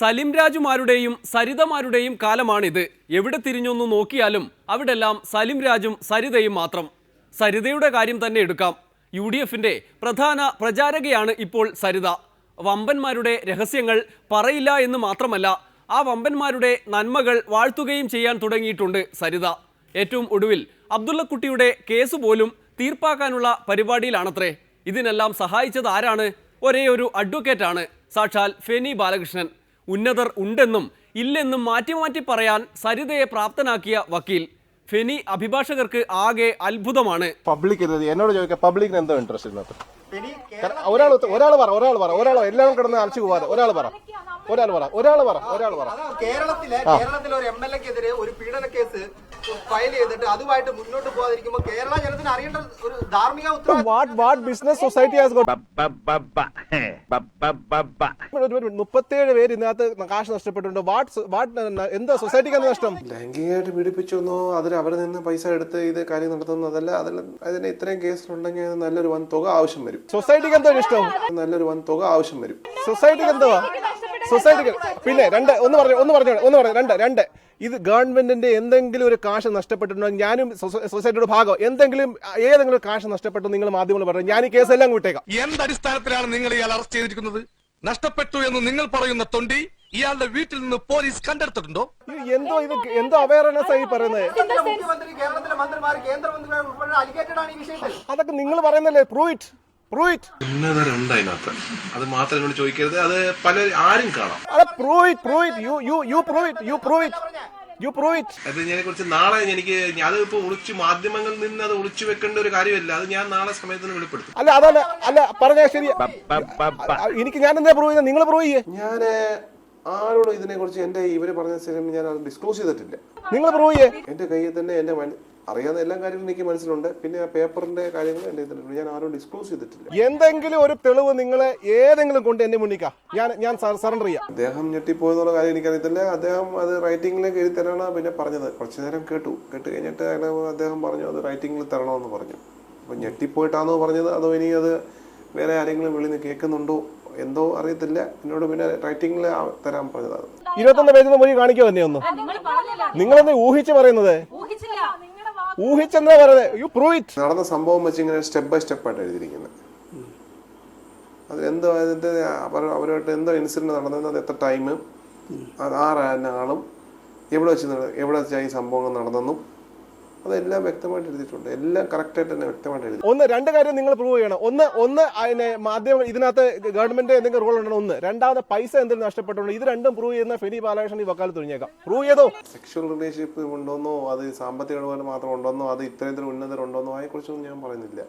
സലിം രാജുമാരുടെയും സരിതമാരുടെയും കാലമാണിത്. എവിടെ തിരിഞ്ഞൊന്നു നോക്കിയാലും അവിടെല്ലാം സലിം രാജും സരിതയും മാത്രം. സരിതയുടെ കാര്യം തന്നെ എടുക്കാം. UDFന്റെ പ്രധാന പ്രചാരകയാണ് ഇപ്പോൾ സരിത. വമ്പന്മാരുടെ രഹസ്യങ്ങൾ പറയില്ല എന്ന് മാത്രമല്ല, ആ വമ്പന്മാരുടെ നന്മകൾ വാഴ്ത്തുകയും ചെയ്യാൻ തുടങ്ങിയിട്ടുണ്ട് സരിത. ഏറ്റവും ഒടുവിൽ അബ്ദുള്ളക്കുട്ടിയുടെ കേസ് പോലും തീർപ്പാക്കാനുള്ള പരിപാടിയിലാണത്രേ. ഇതിനെല്ലാം സഹായിച്ചത് ആരാണ്? ഒരേ ഒരു അഡ്വക്കേറ്റാണ്, സാക്ഷാൽ ഫെനി ബാലകൃഷ്ണൻ. ഉന്നതർ ഉണ്ടെന്നും ഇല്ലെന്നും മാറ്റി മാറ്റി പറയാൻ സരിതയെ പ്രാപ്തനാക്കിയ വക്കീൽ. ഫെനി അഭിഭാഷകർക്ക് ആകെ അത്ഭുതമാണ്. പബ്ലിക് എന്നോട് ചോദിക്കാം, പബ്ലിക്കിന് എന്തോ ഇൻട്രസ്റ്റ് ഇതിനകത്ത്? ഒരാൾ എല്ലാവരും കിടന്ന് അലച്ചു പോവാതെ ഒരാൾ പറ. കേരളത്തിലെ ഒരു MLA-ക്കെതിരെ ഒരു പീഡന കേസ് ഫയൽ ചെയ്തിട്ട് അതുമായിട്ട് മുന്നോട്ട് പോകാതിരിക്കുമ്പോൾ കേരള ജനത്തിന് അറിയേണ്ട ഒരു ധാർമ്മിക ഉത്തരവാദിത്വം. What business society has got? 37 പേര് ഇതിനകത്ത് കാശ് നഷ്ടപ്പെട്ടിട്ടുണ്ട്. എന്താ സൊസൈറ്റിക്ക് എന്ത് നഷ്ടം? ലൈംഗികമായിട്ട് പീഡിപ്പിച്ചൊന്നോ അതിൽ അവരിൽ നിന്ന് പൈസ എടുത്ത് ഇത് കാര്യം നടത്തുന്നതല്ല. അതിന് ഇത്രയും കേസിലുണ്ടെങ്കിൽ നല്ലൊരു വൻ തുക ആവശ്യം വരും. സൊസൈറ്റിക്ക് എന്തോ ഇഷ്ടം? നല്ലൊരു വൻ തുക ആവശ്യം വരും. സൊസൈറ്റിക്ക് എന്തുവാ? സൊസൈറ്റിക്ക് പിന്നെ ഒന്ന് പറഞ്ഞു ഇത് ഗവൺമെന്റിന്റെ എന്തെങ്കിലും ഒരു കാശ് നഷ്ടപ്പെട്ടിട്ടുണ്ടെങ്കിൽ ഞാനും സൊസൈറ്റിയുടെ ഭാഗം ഏതെങ്കിലും കാശ് നഷ്ടപ്പെട്ടു നിങ്ങൾ മാധ്യമങ്ങൾ പറഞ്ഞു, ഞാൻ ഈ കേസെല്ലാം വിട്ടേക്കാം. എന്തടിസ്ഥാനത്തിലാണ് നിങ്ങൾ ഇയാൾ അറസ്റ്റ് ചെയ്തിരിക്കുന്നത്? നഷ്ടപ്പെട്ടു എന്ന് നിങ്ങൾ പറയുന്ന തൊണ്ടി ഇയാളുടെ വീട്ടിൽ നിന്ന് പോലീസ് കണ്ടെടുത്തിട്ടുണ്ടോ? എന്തോ അവയർനെസ് ആയി പറയുന്നത്. മുഖ്യമന്ത്രി, കേരളത്തിലെ മന്ത്രിമാർ, കേന്ദ്രമന്ത്രിമാർ ഉൾപ്പെടെ അലിഗേറ്റഡ് ആണ് ഈ വിഷയത്തിൽ. അതൊക്കെ നിങ്ങൾ പറയുന്നല്ലേ? Prove it. ഉന്നതരുണ്ട് അതിനകത്ത്. അത് മാത്രം കൊണ്ട് ചോദിക്കരുത്, അത് ആരും കാണാം. അതിനെ കുറിച്ച് നാളെ അത് ഇപ്പൊ മാധ്യമങ്ങളിൽ നിന്ന് അത് ഒളിച്ചു വെക്കേണ്ട ഒരു കാര്യമല്ല. അത് ഞാൻ നാളെ സമയത്തിന് വെളിപ്പെടുത്തും. അല്ല പറഞ്ഞ ശരി. എനിക്ക് ഞാൻ എന്താ പ്രൂവ് ചെയ്യുന്നത്? നിങ്ങൾ പ്രൂവ് ചെയ്യേ. ഞാൻ ആരോടും ഇതിനെ കുറിച്ച് ഇവര് പറഞ്ഞ സ്ഥലം ഞാൻ അത് ഡിസ്ക്ലോസ് ചെയ്തിട്ടില്ല. നിങ്ങൾ പ്രൂവ് ചെയ്യേ. എന്റെ കയ്യിൽ തന്നെ എന്റെ അറിയാവുന്ന എല്ലാ കാര്യങ്ങളും എനിക്ക് മനസ്സിലുണ്ട്. പിന്നെ ആ പേപ്പറിന്റെ കാര്യങ്ങൾ എന്റെ ഇതിലുണ്ട്. ഞാൻ ആരും ഡിസ്ക്ലോസ് ചെയ്തിട്ടില്ല. എന്തെങ്കിലും ഒരു തെളിവ് നിങ്ങളെ ഏതെങ്കിലും കൊണ്ട് എന്നെ മുന്നിക്കാം, ഞാൻ സറണ്ടർ ചെയ്യാം. അദ്ദേഹം ഞെട്ടിപ്പോയെന്നുള്ള കാര്യം എനിക്കറിയത്തില്ല. അദ്ദേഹം അത് റൈറ്റിംഗിലേക്ക് എഴുതി തരണം പിന്നെ പറഞ്ഞത്. കുറച്ചു നേരം കേട്ടു കഴിഞ്ഞിട്ട് അദ്ദേഹം പറഞ്ഞു അത് റൈറ്റിംഗിൽ തരണമെന്ന് പറഞ്ഞു. അപ്പൊ ഞെട്ടിപ്പോയിട്ടാണോ പറഞ്ഞത്, അതോ ഇനി അത് വേറെ ആരെങ്കിലും വെളിയിൽ നിന്ന് കേൾക്കുന്നുണ്ടോ എന്തോ അറിയത്തില്ല. എന്നോട് പിന്നെ റൈറ്റിംഗിൽ തരാൻ പറഞ്ഞതാണ്. 21 പേജിന് മൊഴി കാണിക്കോ തന്നെ ഒന്ന്? നിങ്ങളെന്താ ഊഹിച്ച് പറയുന്നത്? ഊഹിച്ചെന്താ പറയുന്നത്? U prove it. നടന്ന സംഭവം വെച്ച് ഇങ്ങനെ സ്റ്റെപ്പ് ബൈ സ്റ്റെപ്പ് ആയിട്ട് എഴുതിയിരിക്കുന്നത്. അതിലെന്തോ അവരുമായിട്ട് എന്തോ ഇൻസിഡന്റ് നടന്നത്, അത് എത്ര ടൈം, അത് ആളും എവിടെ വെച്ചാൽ ഈ സംഭവങ്ങൾ നടന്നെന്നും അതെല്ലാം വ്യക്തമായിട്ട് എഴുതിയിട്ടുണ്ട്. എല്ലാം കറക്റ്റായിട്ട് തന്നെ വ്യക്തമായിട്ട് എഴുതി. രണ്ട് കാര്യം നിങ്ങൾ പ്രൂവ് ചെയ്യണം. ഒന്ന് അതിനെ മാധ്യമം ഇതിനകത്ത് ഗവൺമെന്റ് എന്തെങ്കിലും റോൾ ഉണ്ടോ? രണ്ടാമത് പൈസ എന്തെങ്കിലും നഷ്ടപ്പെട്ടുണ്ടോ? ഇത് രണ്ടും പ്രൂവ് ചെയ്യുന്ന ഫെനി ബാലകൃഷ്ണൻ ഈ വക്കാലത്ത് തുടങ്ങിയേക്കാം. പ്രൂവ് ചെയ്തോ? സെക്ഷൽ റിലേഷൻഷിപ്പ് ഉണ്ടോന്നോ, അത് സാമ്പത്തിക ഇടപാട് മാത്രം ഉണ്ടോന്നോ, അത് ഇത്രയും ഉന്നതരുണ്ടോന്നോ അതിനെക്കുറിച്ചൊന്നും ഞാൻ പറയുന്നില്ല.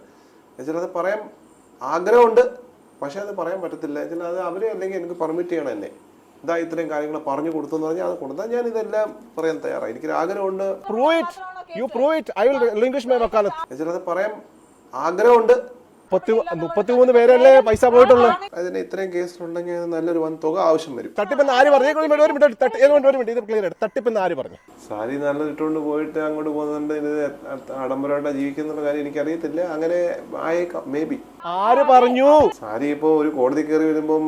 എന്നുവെച്ചാൽ അത് പറയാൻ ആഗ്രഹമുണ്ട്, പക്ഷെ അത് പറയാൻ പറ്റത്തില്ല. എന്നുവെച്ചാൽ അത് അവരെ അല്ലെങ്കിൽ എനിക്ക് പെർമിറ്റ് ചെയ്യണം എന്നെ. ഇതാ ഇത്രയും കാര്യങ്ങൾ പറഞ്ഞു കൊടുത്തെന്ന് പറഞ്ഞാൽ അത് കൊടുത്താൽ ഞാൻ ഇതെല്ലാം പറയാൻ തയ്യാറായി. എനിക്ക് ആഗ്രഹമുണ്ട്. അത് പറയാൻ ആഗ്രഹമുണ്ട്. 33 പേരല്ലേ പൈസ പോയിട്ടുള്ളൂ. അതിന് ഇത്രയും കേസിലുണ്ടെങ്കിൽ നല്ലൊരു വൻ തുക ആവശ്യം വരും. തട്ടിപ്പെന്ന് ആര് പറഞ്ഞു? തട്ടിപ്പെന്ന് ആര് പറഞ്ഞു? സാരി നല്ല ഇട്ടുകൊണ്ട് പോയിട്ട് അങ്ങോട്ട് പോകുന്നുണ്ട്. ഇത് ആഡംബരമായിട്ട് ജീവിക്കുന്ന കാര്യം എനിക്കറിയത്തില്ല. അങ്ങനെ ആയേക്കാം, മേ ബി. ആര് പറഞ്ഞു? സാരി ഇപ്പൊ ഒരു കോടതി കയറി വരുമ്പം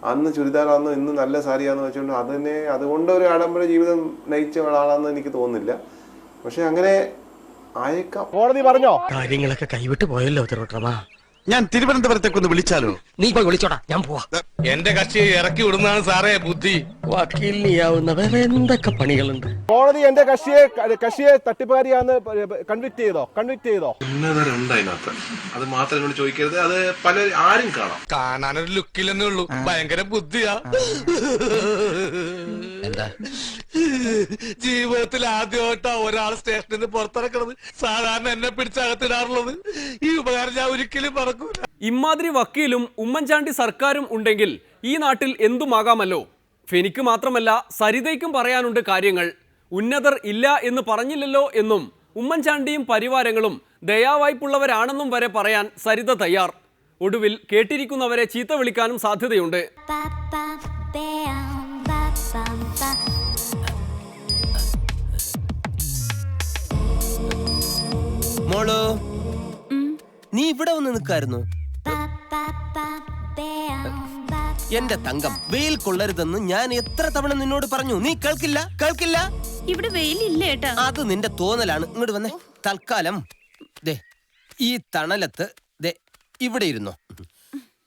അന്ന് ചുരിദാറാന്ന് ഇന്ന് നല്ല സാരിയാന്ന് വെച്ചോണ്ട് അതുകൊണ്ട് ഒരു ആഡംബര ജീവിതം നയിച്ച ആളാണെന്ന് എനിക്ക് തോന്നുന്നില്ല. പക്ഷെ അങ്ങനെ ആയേക്കാം. കോടതി പറഞ്ഞോ? കാര്യങ്ങളൊക്കെ കൈവിട്ട് പോയല്ലോ തിരുവട്ടമാ. ഞാൻ തിരുവനന്തപുരത്തേക്ക് ഒന്ന് വിളിച്ചാലോ? നീ പോയി വിളിച്ചോടാ, ഞാൻ പോവാ. എന്റെ കക്ഷിയെ ഇറക്കി വിടുന്നതാണ് സാറേ ബുദ്ധി. വക്കീലിനിയാവുന്ന വേറെ എന്തൊക്കെ പണികളുണ്ട്. കോടതി എന്റെ കക്ഷിയെ തട്ടിപ്പുകാരിയാന്ന് കൺവിക്ട് ചെയ്തോ? ഉന്നതരുണ്ട് അതിനകത്ത്. അത് മാത്രം കൊണ്ട് ചോദിക്കരുത്, അത് ആരും കാണാം. കാണാനൊരു ലുക്കില്ലെന്നേ ഉള്ളൂ, ഭയങ്കര ബുദ്ധിയാ. എന്താ ജീവിതത്തിൽ ആദ്യമായിട്ടാ ഒരാൾ സ്റ്റേഷനിൽ നിന്ന് പുറത്തിറക്കണത്. സാധാരണ എന്നെ പിടിച്ചകത്തിടാറുള്ളത്. ഈ ഉപകാരം ഞാൻ ഒരിക്കലും മറക്കൂല. ഇമാതിരി വക്കീലും ഉമ്മൻചാണ്ടി സർക്കാരും ഉണ്ടെങ്കിൽ ഈ നാട്ടിൽ എന്തുമാകാമല്ലോ. ഫെനിക്ക് മാത്രമല്ല സരിതയ്ക്കും പറയാനുണ്ട് കാര്യങ്ങൾ. ഉന്നതർ ഇല്ല എന്ന് പറഞ്ഞില്ലല്ലോ എന്നും ഉമ്മൻചാണ്ടിയും പരിവാരങ്ങളും ദയാവായ്പുള്ളവരാണെന്നും വരെ പറയാൻ സരിത തയ്യാർ. ഒടുവിൽ കേട്ടിരിക്കുന്നവരെ ചീത്ത വിളിക്കാനും സാധ്യതയുണ്ട്. മോളോ, നീ ഇവിടെ വന്ന് നിൽക്കായിരുന്നു? എന്റെ തങ്കം, വെയിൽ കൊള്ളരുതെന്ന് ഞാൻ എത്ര തവണ നിന്നോട് പറഞ്ഞു, നീ കേൾക്കില്ല. ഇവിടെ വെയിലില്ല ഏട്ടാ. അത് നിന്റെ തോന്നലാണ്. ഇങ്ങോട്ട് വന്നേ. തൽക്കാലം ദേ ഈ തണലത്ത് ദേ ഇവിടെ ഇരുന്നോ.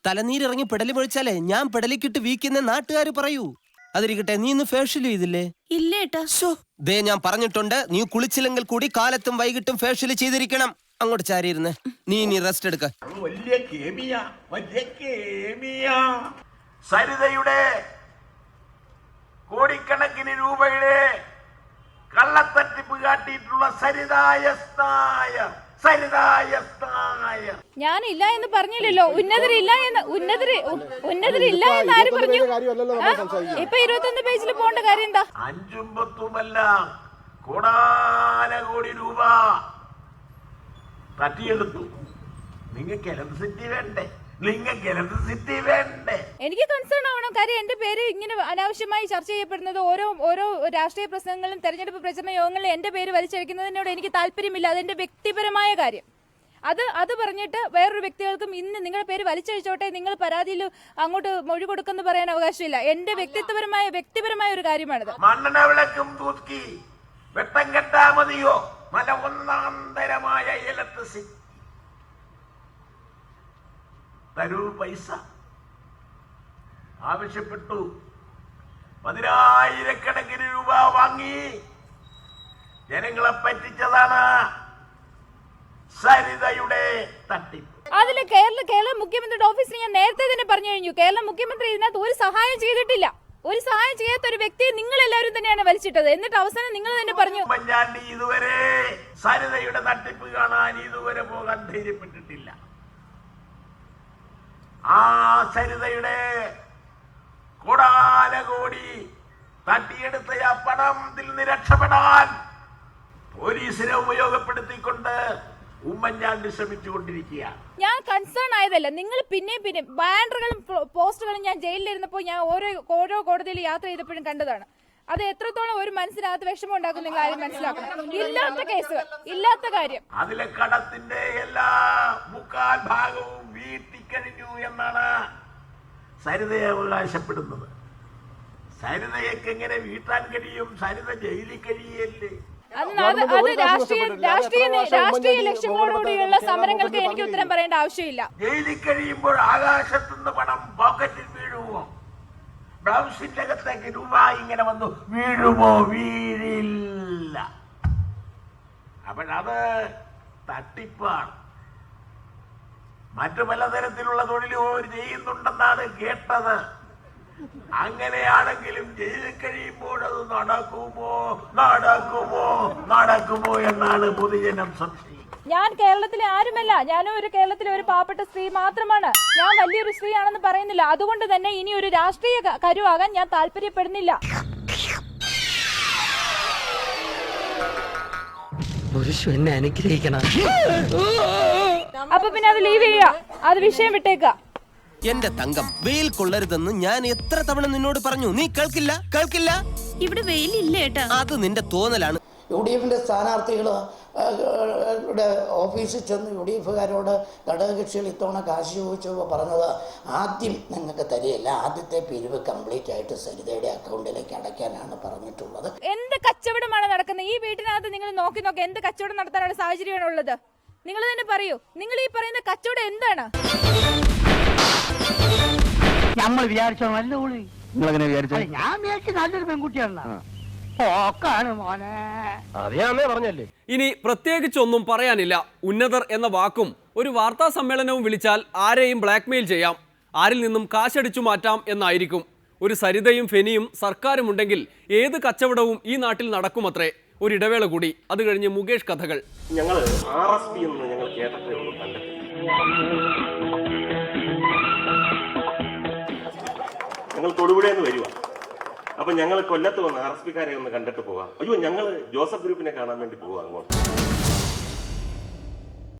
തലനീരിറങ്ങി പെടലി പൊഴിച്ചാലേ ഞാൻ പെടലിക്കിട്ട് വീക്കുന്ന നാട്ടുകാര് പറയൂ. അതിരിക്കട്ടെ, നീ ഇന്ന് ഫേഷ്യൽ ചെയ്തില്ലേ? ഇല്ല ഏട്ടാ. ദേ ഞാൻ പറഞ്ഞിട്ടുണ്ട്, നീ കുളിച്ചില്ലെങ്കിൽ കൂടി കാലത്തും വൈകിട്ടും ഫേഷ്യൽ ചെയ്തിരിക്കണം. അങ്ങോട്ട് ചാരിയിരുന്നേ. നീ ഇനി റെസ്റ്റ് എടുക്ക. വലിയ സരിതയുടെ കോടിക്കണക്കിന് രൂപയുടെ കള്ളത്തട്ടിപ്പ് കാട്ടിയിട്ടുള്ള സരിതായസ്തായ. ഞാനില്ല എന്ന് പറഞ്ഞില്ലല്ലോ. ഉന്നതരില്ല എന്ന് ആര് പറഞ്ഞു? ഇപ്പൊ 21 പേജിൽ പോകേണ്ട കാര്യം എന്താ? 5 10 കോടാനകോടി രൂപ തട്ടിയെടുത്തു. നിങ്ങൾക്ക് ഇലക്ട്രിസിറ്റി വേണ്ടേ? എനിക്ക് കൺസേൺ ആവണം. കാര്യം എന്റെ പേര് ഇങ്ങനെ അനാവശ്യമായി ചർച്ച ചെയ്യപ്പെടുന്നത്, ഓരോ രാഷ്ട്രീയ പ്രസംഗങ്ങളിലും തെരഞ്ഞെടുപ്പ് പ്രചരണ യോഗങ്ങളിലും എന്റെ പേര് വലിച്ചഴിക്കുന്നതിനോട് എനിക്ക് താല്പര്യമില്ല. അതെന്റെ വ്യക്തിപരമായ കാര്യം. അത് പറഞ്ഞിട്ട് വേറൊരു വ്യക്തികൾക്കും ഇന്ന് നിങ്ങളുടെ പേര് വലിച്ചഴിച്ചോട്ടെ, നിങ്ങൾ പരാതിയിൽ അങ്ങോട്ട് മൊഴി കൊടുക്കെന്ന് പറയാൻ അവകാശമില്ല. എന്റെ വ്യക്തിപരമായ ഒരു കാര്യമാണിത്. മണ്ണെണ്ണ വിളക്കും തൂക്കി വെട്ടം കെട്ടാ മതിയോ? നല്ല ഒന്നാന്തരമായ ഇലക്ട്രിസിറ്റി തരൂ. പൈസ ആവശ്യപ്പെട്ടു. 10,000 രൂപ വാങ്ങി ജനങ്ങളെ പറ്റിച്ചതാണ് സരിതയുടെ തട്ടിപ്പ്. അതില് കേരള മുഖ്യമന്ത്രിയുടെ ഓഫീസിന് ഞാൻ നേരത്തെ തന്നെ പറഞ്ഞു കഴിഞ്ഞു. കേരള മുഖ്യമന്ത്രി ഇതിനകത്ത് ഒരു സഹായം ചെയ്തിട്ടില്ല. ഒരു സഹായം ചെയ്യാത്ത ഒരു വ്യക്തിയെ നിങ്ങൾ എല്ലാവരും തന്നെയാണ് വലിച്ചിട്ടത്. എന്നിട്ട് അവസാനം നിങ്ങൾ തന്നെ പറഞ്ഞു, ഉമ്മൻചാണ്ടി ഇതുവരെ സരിതയുടെ തട്ടിപ്പ് കാണാൻ ഇതുവരെ പോകാൻ ധൈര്യപ്പെട്ടിട്ടില്ല. ആ സരിതയുടെ കോടാനകോടി തട്ടിയെടുത്ത ആ പണത്തിൽ നിന്ന് രക്ഷപ്പെടാൻ പോലീസിനെ ഉപയോഗപ്പെടുത്തിക്കൊണ്ട് ഉമ്മൻചാണ്ടി ശ്രമിച്ചുകൊണ്ടിരിക്കുക. ഞാൻ കൺസേൺ ആയതല്ല. നിങ്ങൾ പിന്നെ ബാനറുകളും പോസ്റ്ററുകളും ഞാൻ ജയിലിലിരുന്നപ്പോൾ ഞാൻ ഓരോ കോടതിയിൽ യാത്ര ചെയ്തപ്പോഴും കണ്ടതാണ്. അത് എത്രത്തോളം ഒരു മനസ്സിനകത്ത് വിഷമം ഉണ്ടാക്കും നിങ്ങൾ ആരും മനസ്സിലാക്കണം. ഇല്ലാത്ത കേസുകൾ, ഇല്ലാത്ത കാര്യം. അതിലെ കടത്തിന്റെ എല്ലാ 3/4 ഭാഗവും വീട്ടിക്കഴിഞ്ഞു എന്നാണ് സരിതയെ അവകാശപ്പെടുന്നത്. സരിതയൊക്കെ എങ്ങനെ വീട്ടാൻ കഴിയും? സരിത ജയിലിൽ കഴിയല്ലേ? അത് രാഷ്ട്രീയ ലക്ഷ്യങ്ങളോടുകൂടിയുള്ള സമരങ്ങൾക്ക് എനിക്ക് ഉത്തരം പറയേണ്ട ആവശ്യമില്ല. ജയിലിൽ കഴിയുമ്പോൾ ആകാശത്തുനിന്ന് പണം പോക്കറ്റിൽ വീഴുമോ? ബ്ലൗസിന്റെ അകത്തേക്ക് രൂപ ഇങ്ങനെ വന്നു വീഴുമോ? വീഴില്ല. അപ്പോഴത് തട്ടിപ്പാണ്. മറ്റു പലതരത്തിലുള്ള തൊഴിലുകൾ ചെയ്യുന്നുണ്ടെന്നാണ് കേട്ടത്. അങ്ങനെയാണെങ്കിലും ജയിലിൽ കഴിയുമ്പോൾ അത് നടക്കുമോ എന്നാണ് പൊതുജനം സംശയം. ഞാൻ കേരളത്തിലെ ആരുമല്ല. ഞാനും കേരളത്തിലെ ഒരു പാവപ്പെട്ട സ്ത്രീ മാത്രമാണ്. ഞാൻ വലിയൊരു സ്ത്രീ ആണെന്ന് പറയുന്നില്ല. അതുകൊണ്ട് തന്നെ ഇനി ഒരു രാഷ്ട്രീയ കരുവാകാൻ ഞാൻ താല്പര്യപ്പെടുന്നില്ല. എന്നെ അനുഗ്രഹിക്കണം. അപ്പൊ പിന്നെ അത് ലീവ് ചെയ്യുക, അത് വിഷയം വിട്ടേക്കുക. എന്റെ തങ്കം, വെയിൽ കൊള്ളരുതെന്ന് ഞാൻ എത്ര തവണ നിന്നോട് പറഞ്ഞു, നീ കേൾക്കില്ല. ഇവിടെ വെയിലില്ല ഏട്ടാ. അത് നിന്റെ തോന്നലാണ്. UDF സ്ഥാനാർത്ഥികൾ ഓഫീസിൽ ചെന്ന് UDFകാരോട് ഘടകകക്ഷികൾ ഇത്തവണ കാശ് ചോദിച്ചപ്പോൾ പറഞ്ഞത്, ആദ്യം നിങ്ങൾക്ക് തരികയില്ല, ആദ്യത്തെ പിരിവ് കംപ്ലീറ്റ് ആയിട്ട് സരിതയുടെ അക്കൗണ്ടിലേക്ക് അടയ്ക്കാനാണ് പറഞ്ഞിട്ടുള്ളത്. എന്ത് കച്ചവടമാണ് നടക്കുന്നത് ഈ വീട്ടിനകത്ത്? നിങ്ങൾ നോക്കി എന്ത് കച്ചവടം നടത്താനുള്ള സാഹചര്യമാണ് ഉള്ളത്? നിങ്ങൾ തന്നെ പറയൂ. നിങ്ങൾ ഈ പറയുന്ന കച്ചവടം എന്താണ്? നമ്മൾ വിചാരിച്ചോ നല്ല ഊളി. നിങ്ങളെങ്ങനെ വിചാരിച്ചു? ഞാൻ വിചാരിച്ചു നല്ലൊരു പെൺകുട്ടിയാണ്. പറഞ്ഞല്ലേ. ഇനി പ്രത്യേകിച്ചൊന്നും പറയാനില്ല. ഉന്നതർ എന്ന വാക്കും ഒരു വാർത്താ സമ്മേളനവും വിളിച്ചാൽ ആരെയും ബ്ലാക്ക്മെയിൽ ചെയ്യാം, ആരിൽ നിന്നും കാശടിച്ചു മാറ്റാം എന്നായിരിക്കും. ഒരു സരിതയും ഫെനിയും സർക്കാരും ഉണ്ടെങ്കിൽ ഏത് കച്ചവടവും ഈ നാട്ടിൽ നടക്കുമത്രേ. ഒരിടവേള കൂടി, അത് കഴിഞ്ഞ് മുകേഷ് കഥകൾ. ഞങ്ങൾ RSP എന്ന് ഞങ്ങൾ കേട്ടിട്ടേ ഉള്ളൂ, ഞങ്ങൾ തൊടുപുഴയെന്ന് വരുക. അപ്പൊ ഞങ്ങൾ കൊല്ലത്ത് വന്ന് RSPക്കാരെ ഒന്ന് കണ്ടിട്ട് പോവാം. അയ്യോ, ഞങ്ങൾ ജോസഫ് ഗ്രൂപ്പിനെ കാണാൻ വേണ്ടി പോവാം അങ്ങോട്ട്.